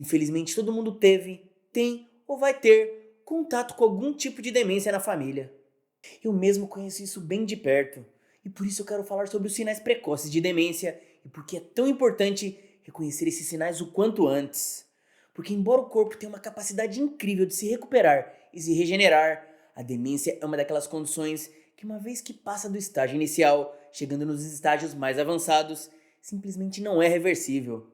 Infelizmente, todo mundo teve, tem ou vai ter contato com algum tipo de demência na família. Eu mesmo conheço isso bem de perto, e por isso eu quero falar sobre os sinais precoces de demência e por que é tão importante reconhecer esses sinais o quanto antes. Porque, embora o corpo tenha uma capacidade incrível de se recuperar e se regenerar, a demência é uma daquelas condições que, uma vez que passa do estágio inicial, chegando nos estágios mais avançados, simplesmente não é reversível.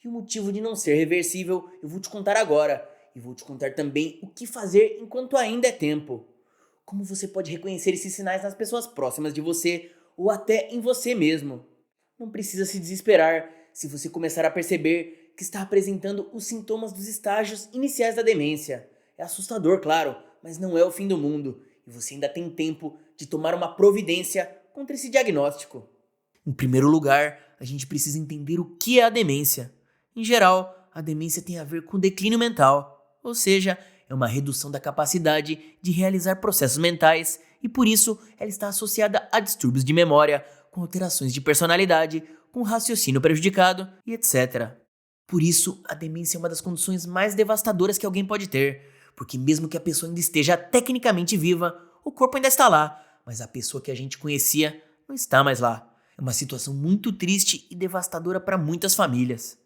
E o motivo de não ser reversível eu vou te contar agora, e vou te contar também o que fazer enquanto ainda é tempo. Como você pode reconhecer esses sinais nas pessoas próximas de você ou até em você mesmo. Não precisa se desesperar se você começar a perceber que está apresentando os sintomas dos estágios iniciais da demência. É assustador, claro, mas não é o fim do mundo e você ainda tem tempo de tomar uma providência contra esse diagnóstico. Em primeiro lugar, a gente precisa entender o que é a demência. Em geral, a demência tem a ver com declínio mental, ou seja, é uma redução da capacidade de realizar processos mentais e por isso ela está associada a distúrbios de memória, com alterações de personalidade, com raciocínio prejudicado e etc. Por isso, a demência é uma das condições mais devastadoras que alguém pode ter, porque mesmo que a pessoa ainda esteja tecnicamente viva, o corpo ainda está lá, mas a pessoa que a gente conhecia não está mais lá. É uma situação muito triste e devastadora para muitas famílias.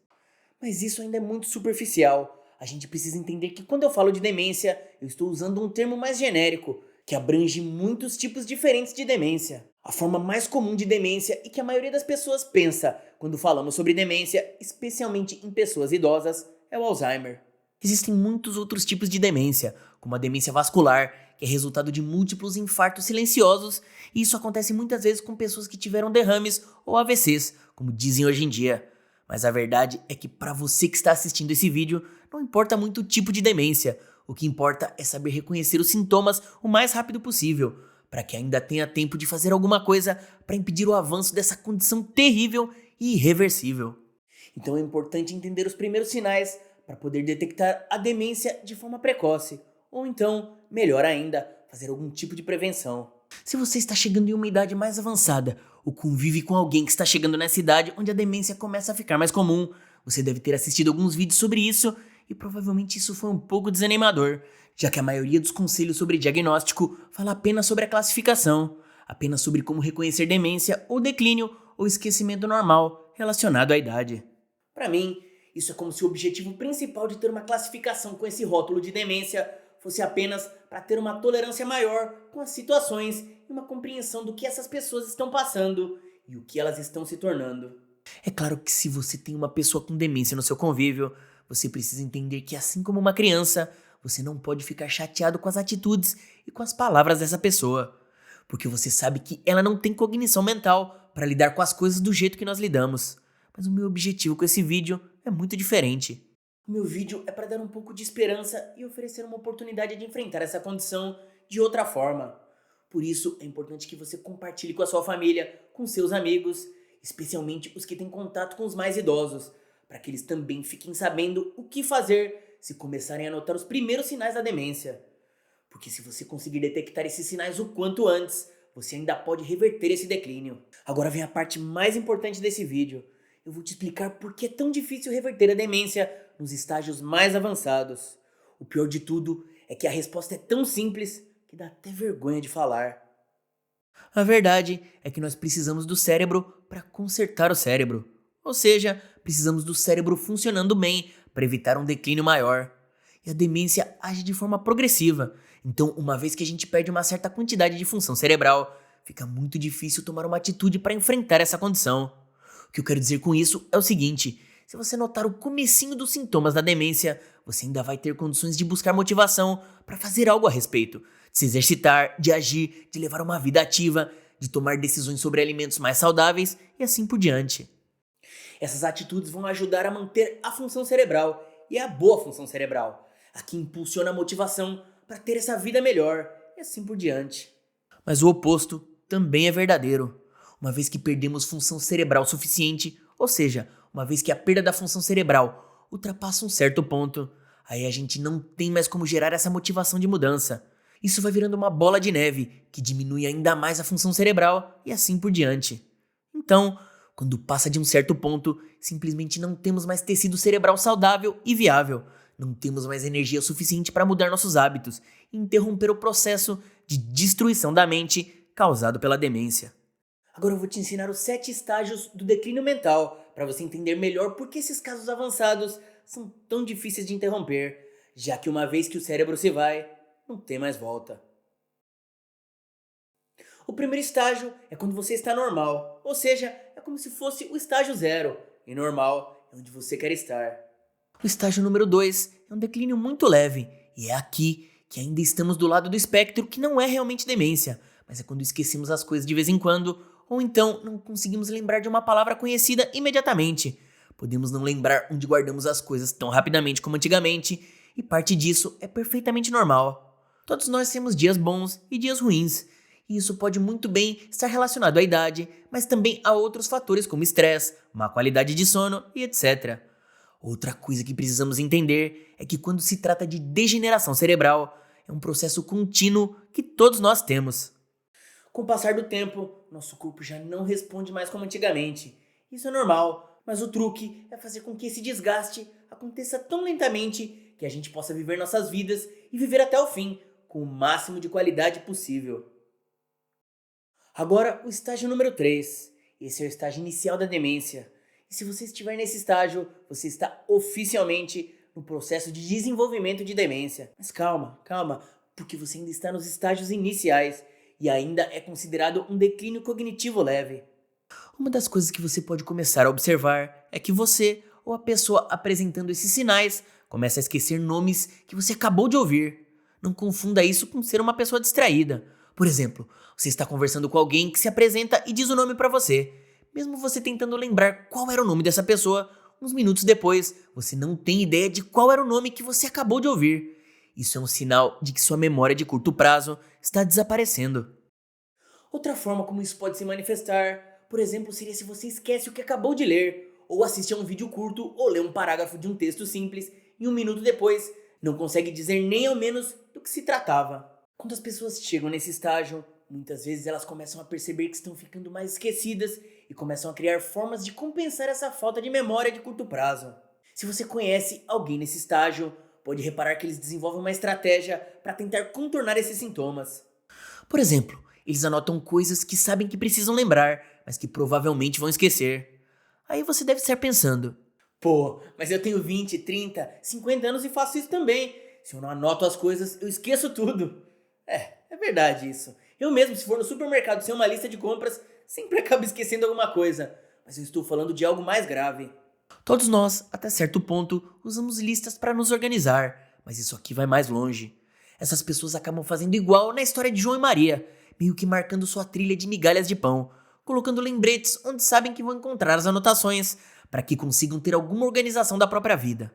Mas isso ainda é muito superficial. A gente precisa entender que quando eu falo de demência, eu estou usando um termo mais genérico, que abrange muitos tipos diferentes de demência. A forma mais comum de demência e que a maioria das pessoas pensa quando falamos sobre demência, especialmente em pessoas idosas, é o Alzheimer. Existem muitos outros tipos de demência, como a demência vascular, que é resultado de múltiplos infartos silenciosos, e isso acontece muitas vezes com pessoas que tiveram derrames ou AVCs, como dizem hoje em dia. Mas a verdade é que para você que está assistindo esse vídeo, não importa muito o tipo de demência. O que importa é saber reconhecer os sintomas o mais rápido possível, para que ainda tenha tempo de fazer alguma coisa para impedir o avanço dessa condição terrível e irreversível. Então é importante entender os primeiros sinais para poder detectar a demência de forma precoce, ou então, melhor ainda, fazer algum tipo de prevenção. Se você está chegando em uma idade mais avançada ou convive com alguém que está chegando nessa idade onde a demência começa a ficar mais comum, você deve ter assistido alguns vídeos sobre isso e provavelmente isso foi um pouco desanimador, já que a maioria dos conselhos sobre diagnóstico fala apenas sobre a classificação, apenas sobre como reconhecer demência ou declínio ou esquecimento normal relacionado à idade. Para mim, isso é como se o objetivo principal de ter uma classificação com esse rótulo de demência fosse apenas para ter uma tolerância maior com as situações e uma compreensão do que essas pessoas estão passando e o que elas estão se tornando. É claro que se você tem uma pessoa com demência no seu convívio, você precisa entender que assim como uma criança, você não pode ficar chateado com as atitudes e com as palavras dessa pessoa, porque você sabe que ela não tem cognição mental para lidar com as coisas do jeito que nós lidamos. Mas o meu objetivo com esse vídeo é muito diferente. O meu vídeo é para dar um pouco de esperança e oferecer uma oportunidade de enfrentar essa condição de outra forma. Por isso, é importante que você compartilhe com a sua família, com seus amigos, especialmente os que têm contato com os mais idosos, para que eles também fiquem sabendo o que fazer se começarem a notar os primeiros sinais da demência. Porque se você conseguir detectar esses sinais o quanto antes, você ainda pode reverter esse declínio. Agora vem a parte mais importante desse vídeo. Eu vou te explicar por que é tão difícil reverter a demência nos estágios mais avançados. O pior de tudo é que a resposta é tão simples que dá até vergonha de falar. A verdade é que nós precisamos do cérebro para consertar o cérebro. Ou seja, precisamos do cérebro funcionando bem para evitar um declínio maior. E a demência age de forma progressiva. Então, uma vez que a gente perde uma certa quantidade de função cerebral, fica muito difícil tomar uma atitude para enfrentar essa condição. O que eu quero dizer com isso é o seguinte: se você notar o comecinho dos sintomas da demência, você ainda vai ter condições de buscar motivação para fazer algo a respeito, de se exercitar, de agir, de levar uma vida ativa, de tomar decisões sobre alimentos mais saudáveis e assim por diante. Essas atitudes vão ajudar a manter a função cerebral, e é a boa função cerebral, a que impulsiona a motivação para ter essa vida melhor e assim por diante. Mas o oposto também é verdadeiro. Uma vez que perdemos função cerebral suficiente, ou seja, uma vez que a perda da função cerebral ultrapassa um certo ponto, aí a gente não tem mais como gerar essa motivação de mudança. Isso vai virando uma bola de neve que diminui ainda mais a função cerebral e assim por diante. Então, Quando passa de um certo ponto, simplesmente não temos mais tecido cerebral saudável e viável. Não temos mais energia suficiente para mudar nossos hábitos e interromper o processo de destruição da mente causado pela demência. Agora eu vou te ensinar os 7 estágios do declínio mental, para você entender melhor por que esses casos avançados são tão difíceis de interromper, já que uma vez que o cérebro se vai, não tem mais volta. O primeiro estágio é quando você está normal, ou seja, é como se fosse o estágio zero, e normal é onde você quer estar. O estágio número 2 é um declínio muito leve, e é aqui que ainda estamos do lado do espectro que não é realmente demência, mas é quando esquecemos as coisas de vez em quando, ou então não conseguimos lembrar de uma palavra conhecida imediatamente. Podemos não lembrar onde guardamos as coisas tão rapidamente como antigamente, e parte disso é perfeitamente normal. Todos nós temos dias bons e dias ruins, e isso pode muito bem estar relacionado à idade, mas também a outros fatores como estresse, má qualidade de sono e etc. Outra coisa que precisamos entender é que quando se trata de degeneração cerebral, é um processo contínuo que todos nós temos. Com o passar do tempo, nosso corpo já não responde mais como antigamente. Isso é normal, mas o truque é fazer com que esse desgaste aconteça tão lentamente que a gente possa viver nossas vidas e viver até o fim, com o máximo de qualidade possível. Agora, o estágio número 3. Esse é o estágio inicial da demência. E se você estiver nesse estágio, você está oficialmente no processo de desenvolvimento de demência. Mas calma, calma, porque você ainda está nos estágios iniciais e ainda é considerado um declínio cognitivo leve. Uma das coisas que você pode começar a observar é que você ou a pessoa apresentando esses sinais começa a esquecer nomes que você acabou de ouvir. Não confunda isso com ser uma pessoa distraída. Por exemplo, você está conversando com alguém que se apresenta e diz o nome para você. Mesmo você tentando lembrar qual era o nome dessa pessoa, uns minutos depois, você não tem ideia de qual era o nome que você acabou de ouvir. Isso é um sinal de que sua memória de curto prazo está desaparecendo. Outra forma como isso pode se manifestar, por exemplo, seria se você esquece o que acabou de ler, ou assiste a um vídeo curto, ou lê um parágrafo de um texto simples, e um minuto depois não consegue dizer nem ao menos do que se tratava. Quando as pessoas chegam nesse estágio, muitas vezes elas começam a perceber que estão ficando mais esquecidas e começam a criar formas de compensar essa falta de memória de curto prazo. Se você conhece alguém nesse estágio, pode reparar que eles desenvolvem uma estratégia para tentar contornar esses sintomas. Por exemplo, eles anotam coisas que sabem que precisam lembrar, mas que provavelmente vão esquecer. Aí você deve estar pensando: pô, mas eu tenho 20, 30, 50 anos e faço isso também. Se eu não anoto as coisas, eu esqueço tudo. É verdade isso. Eu mesmo, se for no supermercado sem uma lista de compras, sempre acabo esquecendo alguma coisa. Mas eu estou falando de algo mais grave. Todos nós, até certo ponto, usamos listas para nos organizar, mas isso aqui vai mais longe. Essas pessoas acabam fazendo igual na história de João e Maria, meio que marcando sua trilha de migalhas de pão, colocando lembretes onde sabem que vão encontrar as anotações, para que consigam ter alguma organização da própria vida.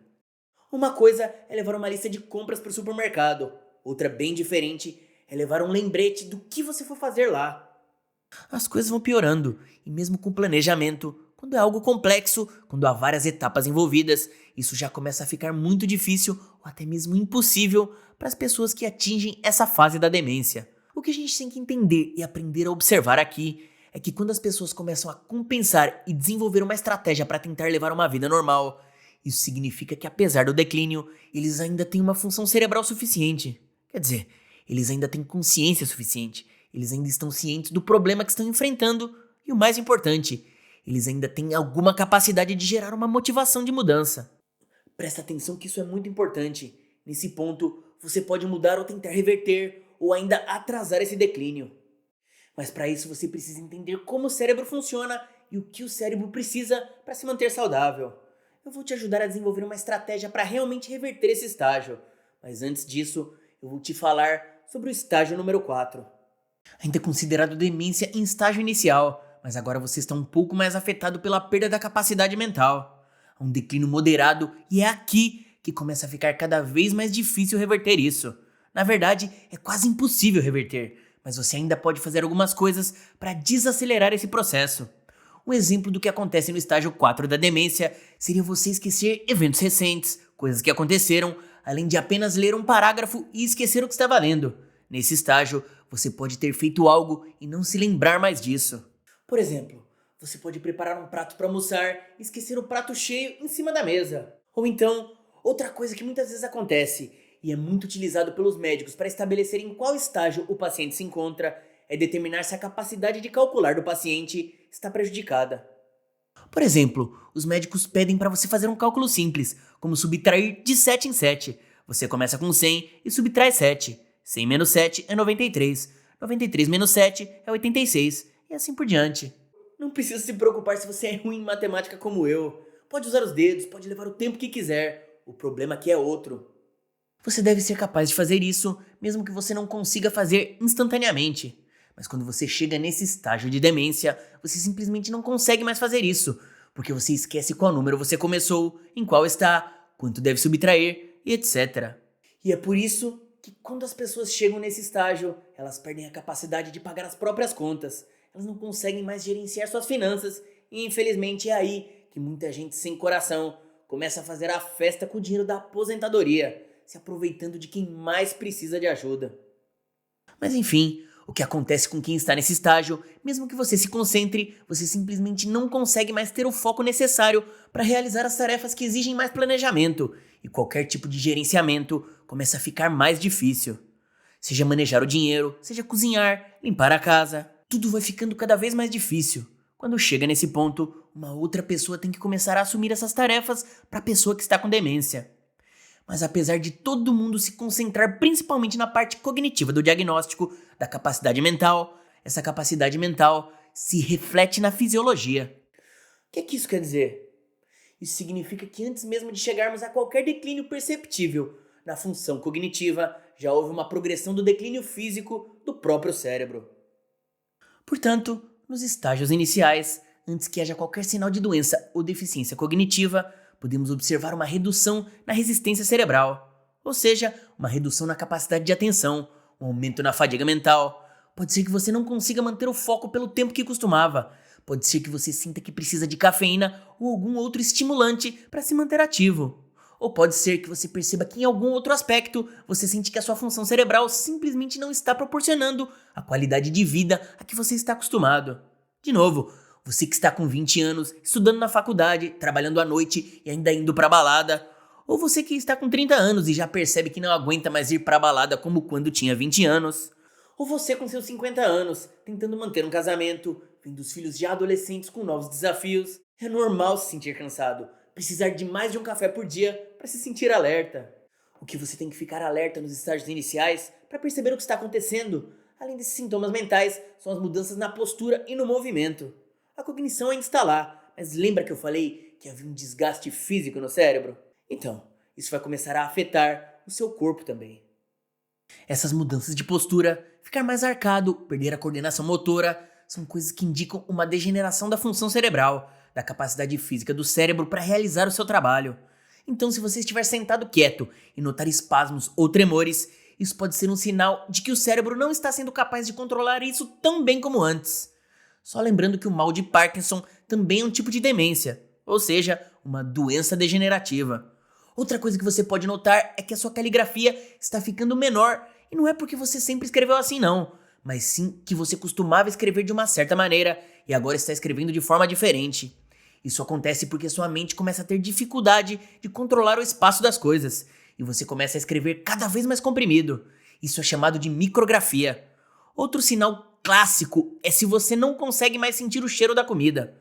Uma coisa é levar uma lista de compras para o supermercado, outra bem diferente é levar um lembrete do que você for fazer lá. As coisas vão piorando, e mesmo com planejamento, quando é algo complexo, quando há várias etapas envolvidas, isso já começa a ficar muito difícil ou até mesmo impossível para as pessoas que atingem essa fase da demência. O que a gente tem que entender e aprender a observar aqui é que quando as pessoas começam a compensar e desenvolver uma estratégia para tentar levar uma vida normal, isso significa que apesar do declínio, eles ainda têm uma função cerebral suficiente. Quer dizer, eles ainda têm consciência suficiente, eles ainda estão cientes do problema que estão enfrentando e o mais importante, eles ainda têm alguma capacidade de gerar uma motivação de mudança. Presta atenção que isso é muito importante. Nesse ponto, você pode mudar ou tentar reverter ou ainda atrasar esse declínio. Mas para isso você precisa entender como o cérebro funciona e o que o cérebro precisa para se manter saudável. Eu vou te ajudar a desenvolver uma estratégia para realmente reverter esse estágio. Mas antes disso, eu vou te falar sobre o estágio número 4. Ainda é considerado demência em estágio inicial, mas agora você está um pouco mais afetado pela perda da capacidade mental. Há um declínio moderado e é aqui que começa a ficar cada vez mais difícil reverter isso. Na verdade, é quase impossível reverter, mas você ainda pode fazer algumas coisas para desacelerar esse processo. Um exemplo do que acontece no estágio 4 da demência seria você esquecer eventos recentes, coisas que aconteceram, além de apenas ler um parágrafo e esquecer o que estava lendo. Nesse estágio, você pode ter feito algo e não se lembrar mais disso. Por exemplo, Você pode preparar um prato para almoçar e esquecer o prato cheio em cima da mesa. Ou então, outra coisa que muitas vezes acontece e é muito utilizado pelos médicos para estabelecer em qual estágio o paciente se encontra é determinar se a capacidade de calcular do paciente está prejudicada. Por exemplo, os médicos pedem para você fazer um cálculo simples, como subtrair de 7 em 7. Você começa com 100 e subtrai 7. 100 menos 7 é 93. 93 menos 7 é 86. E assim por diante. Não precisa se preocupar se você é ruim em matemática como eu. Pode usar os dedos, pode levar o tempo que quiser. O problema aqui é outro. Você deve ser capaz de fazer isso, mesmo que você não consiga fazer instantaneamente. Mas quando você chega nesse estágio de demência, você simplesmente não consegue mais fazer isso, porque você esquece qual número você começou, em qual está, quanto deve subtrair e etc. E é por isso que quando as pessoas chegam nesse estágio, elas perdem a capacidade de pagar as próprias contas. Elas não conseguem mais gerenciar suas finanças e infelizmente é aí que muita gente sem coração começa a fazer a festa com o dinheiro da aposentadoria, se aproveitando de quem mais precisa de ajuda. Mas enfim, o que acontece com quem está nesse estágio, mesmo que você se concentre, você simplesmente não consegue mais ter o foco necessário para realizar as tarefas que exigem mais planejamento, e qualquer tipo de gerenciamento começa a ficar mais difícil. Seja manejar o dinheiro, seja cozinhar, limpar a casa, tudo vai ficando cada vez mais difícil. Quando chega nesse ponto, uma outra pessoa tem que começar a assumir essas tarefas para a pessoa que está com demência. Mas apesar de todo mundo se concentrar principalmente na parte cognitiva do diagnóstico da capacidade mental, essa capacidade mental se reflete na fisiologia. O que isso quer dizer? Isso significa que antes mesmo de chegarmos a qualquer declínio perceptível na função cognitiva, já houve uma progressão do declínio físico do próprio cérebro. Portanto, nos estágios iniciais, antes que haja qualquer sinal de doença ou deficiência cognitiva, podemos observar uma redução na resistência cerebral, ou seja, uma redução na capacidade de atenção, um aumento na fadiga mental. Pode ser que você não consiga manter o foco pelo tempo que costumava. Pode ser que você sinta que precisa de cafeína ou algum outro estimulante para se manter ativo. Ou pode ser que você perceba que em algum outro aspecto você sente que a sua função cerebral simplesmente não está proporcionando a qualidade de vida a que você está acostumado. De novo, você que está com 20 anos, estudando na faculdade, trabalhando à noite e ainda indo pra balada. Ou você que está com 30 anos e já percebe que não aguenta mais ir pra balada como quando tinha 20 anos. Ou você com seus 50 anos, tentando manter um casamento, vendo os filhos já adolescentes com novos desafios. É normal se sentir cansado, precisar de mais de um café por dia para se sentir alerta. O que você tem que ficar alerta nos estágios iniciais para perceber o que está acontecendo, além desses sintomas mentais, são as mudanças na postura e no movimento. A cognição ainda está lá, mas lembra que eu falei que havia um desgaste físico no cérebro? Então, isso vai começar a afetar o seu corpo também. Essas mudanças de postura, ficar mais arcado, perder a coordenação motora, são coisas que indicam uma degeneração da função cerebral, da capacidade física do cérebro para realizar o seu trabalho. Então, se você estiver sentado quieto e notar espasmos ou tremores, isso pode ser um sinal de que o cérebro não está sendo capaz de controlar isso tão bem como antes. Só lembrando que o mal de Parkinson também é um tipo de demência, ou seja, uma doença degenerativa. Outra coisa que você pode notar é que a sua caligrafia está ficando menor, e não é porque você sempre escreveu assim não, mas sim que você costumava escrever de uma certa maneira e agora está escrevendo de forma diferente. Isso acontece porque sua mente começa a ter dificuldade de controlar o espaço das coisas, e você começa a escrever cada vez mais comprimido. Isso é chamado de micrografia. Outro sinal clássico é se você não consegue mais sentir o cheiro da comida.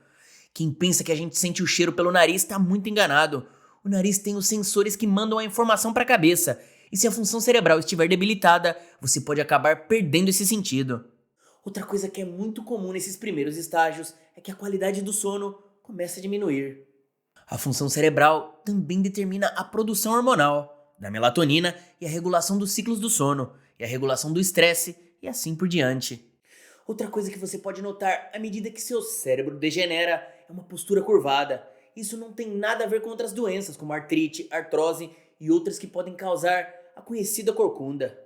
Quem pensa que a gente sente o cheiro pelo nariz está muito enganado. O nariz tem os sensores que mandam a informação para a cabeça, e se a função cerebral estiver debilitada, você pode acabar perdendo esse sentido. Outra coisa que é muito comum nesses primeiros estágios é que a qualidade do sono começa a diminuir. A função cerebral também determina a produção hormonal, da melatonina e a regulação dos ciclos do sono, e a regulação do estresse, e assim por diante. Outra coisa que você pode notar à medida que seu cérebro degenera é uma postura curvada. Isso não tem nada a ver com outras doenças, como artrite, artrose e outras que podem causar a conhecida corcunda.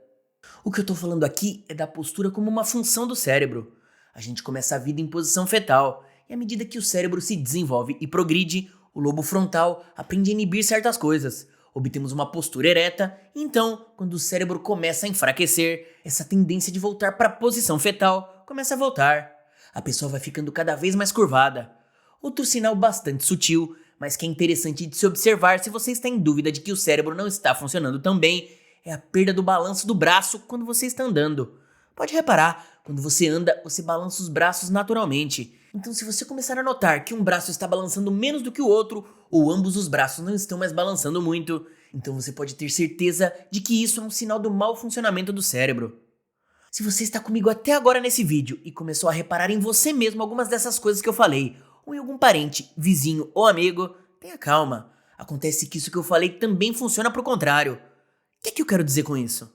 O que eu tô falando aqui é da postura como uma função do cérebro. A gente começa a vida em posição fetal, e à medida que o cérebro se desenvolve e progride, o lobo frontal aprende a inibir certas coisas. Obtemos uma postura ereta, e então, quando o cérebro começa a enfraquecer, essa tendência de voltar para a posição fetal começa a voltar. A pessoa vai ficando cada vez mais curvada. Outro sinal bastante sutil, mas que é interessante de se observar se você está em dúvida de que o cérebro não está funcionando tão bem, é a perda do balanço do braço quando você está andando. Pode reparar, quando você anda, você balança os braços naturalmente. Então, se você começar a notar que um braço está balançando menos do que o outro, ou ambos os braços não estão mais balançando muito, então você pode ter certeza de que isso é um sinal do mau funcionamento do cérebro. Se você está comigo até agora nesse vídeo e começou a reparar em você mesmo algumas dessas coisas que eu falei, ou em algum parente, vizinho ou amigo, tenha calma. Acontece que isso que eu falei também funciona pro contrário. O que é que eu quero dizer com isso?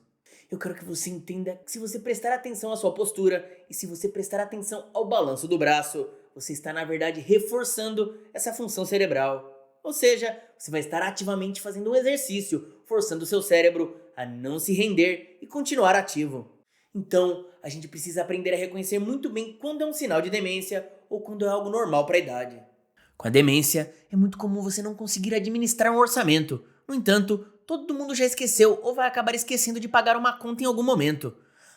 Eu quero que você entenda que se você prestar atenção à sua postura e se você prestar atenção ao balanço do braço, você está na verdade reforçando essa função cerebral. Ou seja, você vai estar ativamente fazendo um exercício, forçando o seu cérebro a não se render e continuar ativo. Então, a gente precisa aprender a reconhecer muito bem quando é um sinal de demência ou quando é algo normal para a idade. Com a demência, é muito comum você não conseguir administrar um orçamento. No entanto, todo mundo já esqueceu ou vai acabar esquecendo de pagar uma conta em algum momento.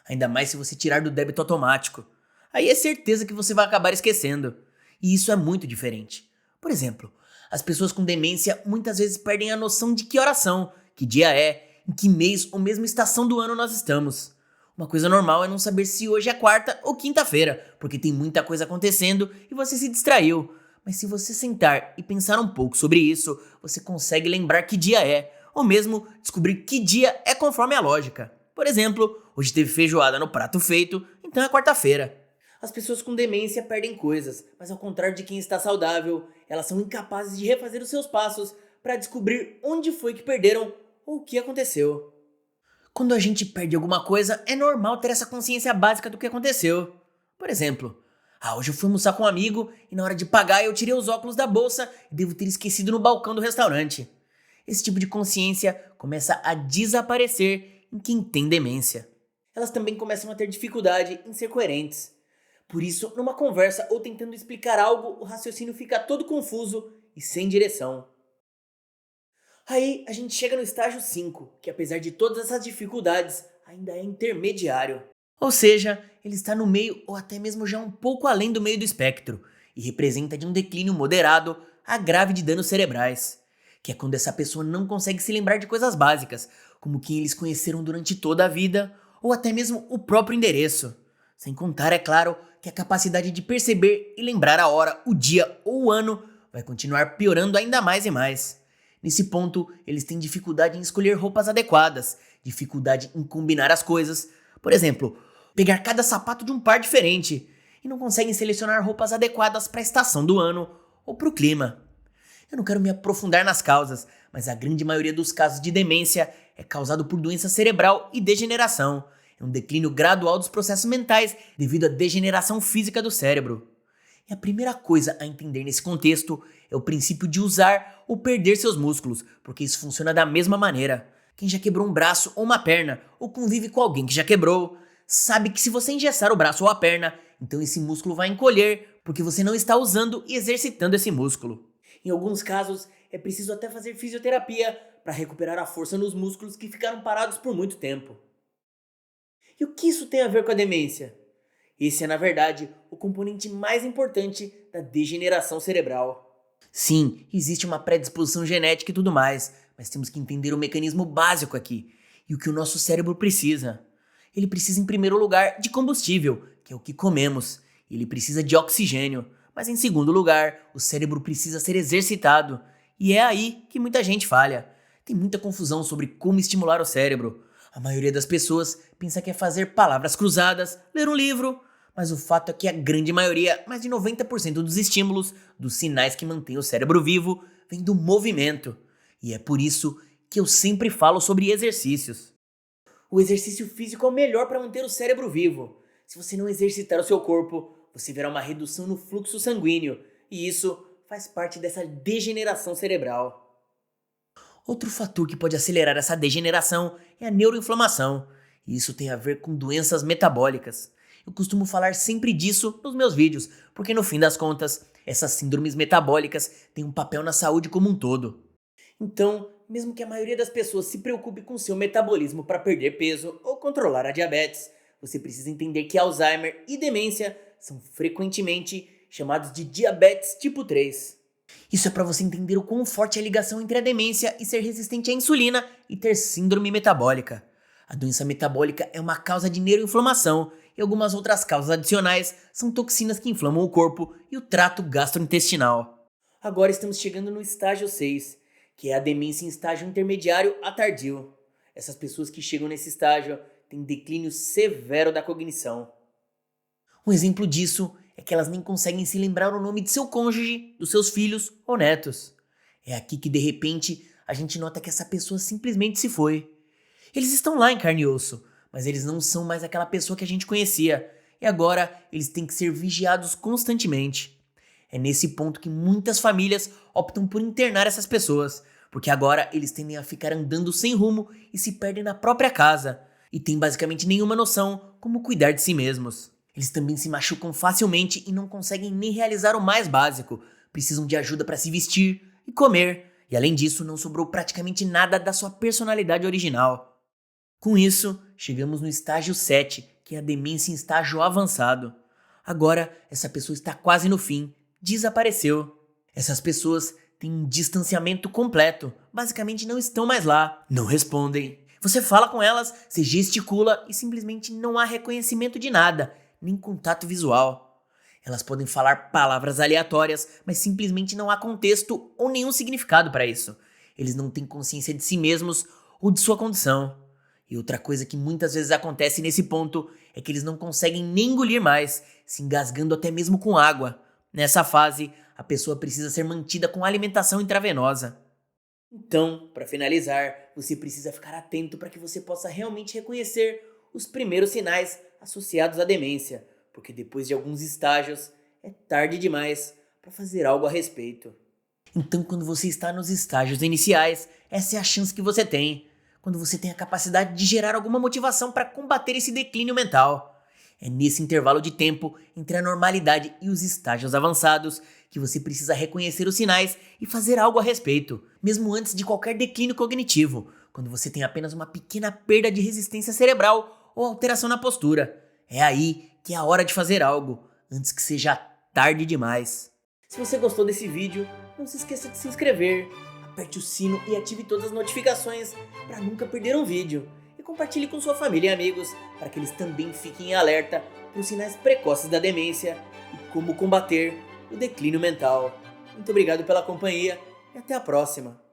Ainda mais se você tirar do débito automático. Aí é certeza que você vai acabar esquecendo. E isso é muito diferente. Por exemplo, as pessoas com demência muitas vezes perdem a noção de que horas são, que dia é, em que mês ou mesmo estação do ano nós estamos. Uma coisa normal é não saber se hoje é quarta ou quinta-feira, porque tem muita coisa acontecendo e você se distraiu. Mas se você sentar e pensar um pouco sobre isso, você consegue lembrar que dia é, ou mesmo descobrir que dia é conforme a lógica. Por exemplo, hoje teve feijoada no prato feito, então é quarta-feira. As pessoas com demência perdem coisas, mas ao contrário de quem está saudável, elas são incapazes de refazer os seus passos para descobrir onde foi que perderam ou o que aconteceu. Quando a gente perde alguma coisa, é normal ter essa consciência básica do que aconteceu. Por exemplo, hoje eu fui almoçar com um amigo e na hora de pagar eu tirei os óculos da bolsa e devo ter esquecido no balcão do restaurante. Esse tipo de consciência começa a desaparecer em quem tem demência. Elas também começam a ter dificuldade em ser coerentes. Por isso, numa conversa ou tentando explicar algo, o raciocínio fica todo confuso e sem direção. Aí a gente chega no estágio 5, que apesar de todas essas dificuldades, ainda é intermediário. Ou seja, ele está no meio ou até mesmo já um pouco além do meio do espectro, e representa de um declínio moderado a grave de danos cerebrais, que é quando essa pessoa não consegue se lembrar de coisas básicas, como quem eles conheceram durante toda a vida, ou até mesmo o próprio endereço. Sem contar, é claro, que a capacidade de perceber e lembrar a hora, o dia ou o ano vai continuar piorando ainda mais e mais. Nesse ponto, eles têm dificuldade em escolher roupas adequadas, dificuldade em combinar as coisas. Por exemplo, pegar cada sapato de um par diferente e não conseguem selecionar roupas adequadas para a estação do ano ou para o clima. Eu não quero me aprofundar nas causas, mas a grande maioria dos casos de demência é causado por doença cerebral e degeneração. É um declínio gradual dos processos mentais devido à degeneração física do cérebro. E a primeira coisa a entender nesse contexto é o princípio de usar ou perder seus músculos, porque isso funciona da mesma maneira. Quem já quebrou um braço ou uma perna, ou convive com alguém que já quebrou, sabe que se você engessar o braço ou a perna, então esse músculo vai encolher, porque você não está usando e exercitando esse músculo. Em alguns casos, é preciso até fazer fisioterapia para recuperar a força nos músculos que ficaram parados por muito tempo. E o que isso tem a ver com a demência? Esse é, na verdade, o componente mais importante da degeneração cerebral. Sim, existe uma predisposição genética e tudo mais, mas temos que entender o mecanismo básico aqui e o que o nosso cérebro precisa. Ele precisa, em primeiro lugar, de combustível, que é o que comemos. Ele precisa de oxigênio, mas em segundo lugar, o cérebro precisa ser exercitado. E é aí que muita gente falha. Tem muita confusão sobre como estimular o cérebro. A maioria das pessoas pensa que é fazer palavras cruzadas, ler um livro, mas o fato é que a grande maioria, mais de 90% dos estímulos, dos sinais que mantêm o cérebro vivo, vem do movimento. E é por isso que eu sempre falo sobre exercícios. O exercício físico é o melhor para manter o cérebro vivo. Se você não exercitar o seu corpo, você verá uma redução no fluxo sanguíneo, e isso faz parte dessa degeneração cerebral. Outro fator que pode acelerar essa degeneração é a neuroinflamação, e isso tem a ver com doenças metabólicas. Eu costumo falar sempre disso nos meus vídeos, porque no fim das contas, essas síndromes metabólicas têm um papel na saúde como um todo. Então, mesmo que a maioria das pessoas se preocupe com seu metabolismo para perder peso ou controlar a diabetes, você precisa entender que Alzheimer e demência são frequentemente chamados de diabetes tipo 3. Isso é para você entender o quão forte é a ligação entre a demência e ser resistente à insulina e ter síndrome metabólica. A doença metabólica é uma causa de neuroinflamação e algumas outras causas adicionais são toxinas que inflamam o corpo e o trato gastrointestinal. Agora estamos chegando no estágio 6, que é a demência em estágio intermediário a tardio. Essas pessoas que chegam nesse estágio têm declínio severo da cognição. Um exemplo disso é que elas nem conseguem se lembrar o nome de seu cônjuge, dos seus filhos ou netos. É aqui que de repente a gente nota que essa pessoa simplesmente se foi. Eles estão lá em carne e osso, mas eles não são mais aquela pessoa que a gente conhecia, e agora eles têm que ser vigiados constantemente. É nesse ponto que muitas famílias optam por internar essas pessoas, porque agora eles tendem a ficar andando sem rumo e se perdem na própria casa, e têm basicamente nenhuma noção como cuidar de si mesmos. Eles também se machucam facilmente e não conseguem nem realizar o mais básico, precisam de ajuda para se vestir e comer, e além disso não sobrou praticamente nada da sua personalidade original. Com isso, chegamos no estágio 7, que é a demência em estágio avançado. Agora, essa pessoa está quase no fim, desapareceu. Essas pessoas têm um distanciamento completo, basicamente não estão mais lá, não respondem. Você fala com elas, se gesticula e simplesmente não há reconhecimento de nada, nem contato visual. Elas podem falar palavras aleatórias, mas simplesmente não há contexto ou nenhum significado para isso. Eles não têm consciência de si mesmos ou de sua condição. E outra coisa que muitas vezes acontece nesse ponto é que eles não conseguem nem engolir mais, se engasgando até mesmo com água. Nessa fase, a pessoa precisa ser mantida com alimentação intravenosa. Então, para finalizar, você precisa ficar atento para que você possa realmente reconhecer os primeiros sinais associados à demência, porque depois de alguns estágios é tarde demais para fazer algo a respeito. Então, quando você está nos estágios iniciais, essa é a chance que você tem. Quando você tem a capacidade de gerar alguma motivação para combater esse declínio mental. É nesse intervalo de tempo entre a normalidade e os estágios avançados que você precisa reconhecer os sinais e fazer algo a respeito, mesmo antes de qualquer declínio cognitivo, quando você tem apenas uma pequena perda de resistência cerebral ou alteração na postura. É aí que é a hora de fazer algo, antes que seja tarde demais. Se você gostou desse vídeo, não se esqueça de se inscrever, aperte o sino e ative todas as notificações para nunca perder um vídeo. E compartilhe com sua família e amigos para que eles também fiquem em alerta para os sinais precoces da demência e como combater o declínio mental. Muito obrigado pela companhia e até a próxima.